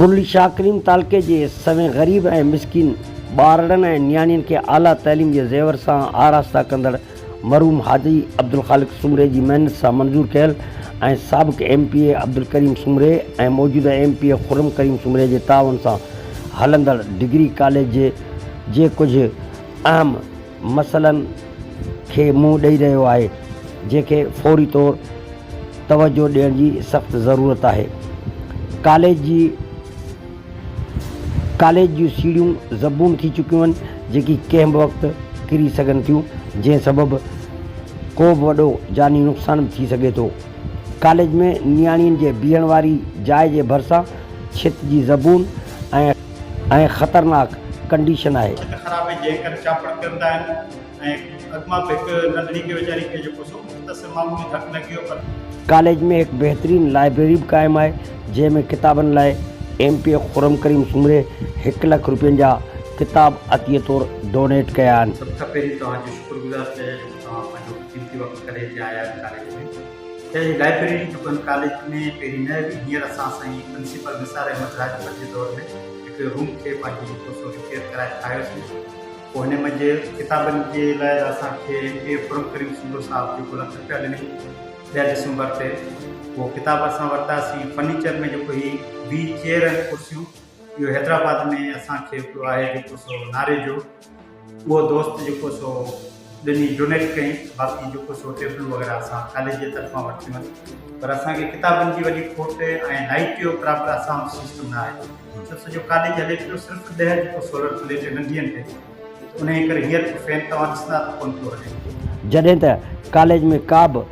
बुरली शाह करीम तालके जे सवें ग़रीब ऐं मिसकिन ॿारनि ऐं नियाणियुनि खे आला तइलीम जे ज़ेवर सां आरास्ता कंदड़ मरहूम हाजी अब्दुल ख़ालिक सुमरे जी महिनत सां मंज़ूर कयल ऐं साबिक़ MPA अब्दुल करीम सुमरे ऐं मौजूदा MPA खुर्रम करीम सुमरे जे तावन सां हलंदड़ डिग्री कॉलेज जे कुझु अहम मसइलनि खे मुंहुं ॾेई रहियो आहे, जंहिंखे फौरी तौर तवजो ॾियण जी सख़्त ज़रूरत आहे। कॉलेज जूं सीढ़ियूं ज़बून थी चुकियूं आहिनि, जेकी कंहिं बि वक़्तु किरी सघनि थियूं, जंहिं सबबु को बि वॾो जानी नुक़सान बि थी सघे थो। कॉलेज में नियाणियुनि जे बीहण वारी जाइ जे भरिसां छित जी ज़बून ऐं ख़तरनाक कंडीशन आहे। ख़राब है जंहिं करे चापड़ कंदा आहिनि ऐं अॻिमां बि हिकु नंढड़ी खे वीचारी खे जेको सो मुख़्तसिर मामूली धकु लॻी वियो। पर कॉलेज में हिकु बहितरीनु लाइब्रेरी बि क़ाइमु आहे, जंहिंमें किताबनि लाइ MPA खुर्रम करीम सुमरे 1 लख रुपयनि जा किताब अतीअ तौरु डोनेट कया आहिनि। सभ खां पहिरीं तव्हांजो शुक्रगुज़ार थिए तव्हां पंहिंजो क़ीमती वक़्तु करे हिते आया आहियो कॉलेज में। त लाइब्रेरी जेको कॉलेज में पहिरीं न हुई, हींअर असां साईं प्रिंसिपल निसार अहमद राजपूत जे दौर में हिकु रूम खे पंहिंजो जेको सो रिपेयर कराए ठाहियोसीं। पोइ हिन मंझि किताबनि जे लाइ असांखे MPA खुर्रम करीम सुमरो साहिबु जेको 1 लख रुपया ॾिनई 2 दिसंबर ते। वो किताब असां वरितासीं। फर्नीचर में जेको ही 20 चेयर ऐं कुर्सियूं, इहो हैदराबाद में असांखे हिकिड़ो आहे जेको सो नारे जो, उहो दोस्त जेको सो ॾिनी डोनेट कई। बाक़ी जेको सो टेबल वग़ैरह असां कॉलेज जे तरफ़ां वरितियूं आहिनि। पर असांखे किताबनि जी वॾी खोट ऐं लाइट जो बराबरि असां सिस्टम न आहे। त सॼो कॉलेज हले पियो सिर्फ़ु 10 जेको सोलर प्लेट नंढियुनि ते, उन करे हींअर फैन तव्हां ॾिसंदा त कोन पियो हले। जॾहिं त कॉलेज में का बि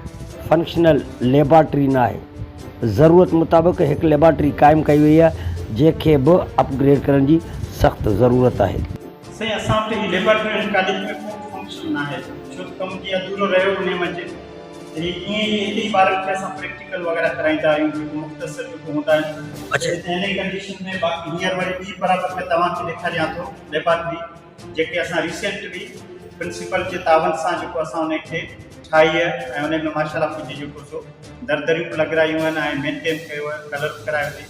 फंक्शनल लेबॉर्ट्री न आहे। ज़रूरत मुताबिक़ हिकु लेबॉर्ट्री क़ाइमु कई वई आहे, जंहिंखे बि अपग्रेड करण जी सख़्तु ज़रूरत आहे। साईं असां वटि हीअ लेबॉर्ट्री कॉलेज में को फंक्शन न आहे, छो त कमु जीअं अधूरो रहियो उन मंझि ईअं ई हेॾे ॿारनि खे असां प्रैक्टिकल वग़ैरह कराईंदा आहियूं, जेको मुख़्तसिर जेको हूंदा आहिनि। अच्छा, हिन कंडीशन में बाक़ी हींअर वरी ॿी बराबरि में तव्हांखे ॾेखारियां थो लेबॉर्ट्री, जेके असां रिसेंटली प्रिंसिपल जे तावन सां जेको असां उनखे ठाही आहे ऐं उन में माशाल्लाह कुझु जेको सो दरदरियूं बि लॻारायूं आहिनि ऐं मेंटेन कयो आहे, कलर करायो अथई।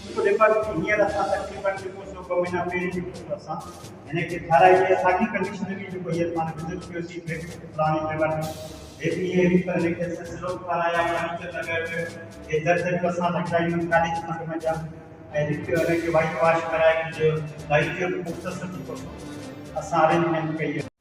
जेको लेबॉर्ट्री हींअर असां तक़रीबन जेको सो 2 महीना पहिरीं जेको सो असां हिन खे ठाराई आहे। साॻी कंडीशन में जेको हींअर पाण विज़िट कयोसीं पुराणी लेबॉर्ट्री, हे बि इहे पर हिनखे सिलसिलो कराया, फर्नीचर लॻायो पियो, हे दरदरियूं असां लॻायूं कॉलेज फंड में जा, ऐं हिकु हुनखे वाइट वॉश कराए कुझु लाइट जो मुख़्तसिर जेको सो असां अरेंजमेंट कई आहे।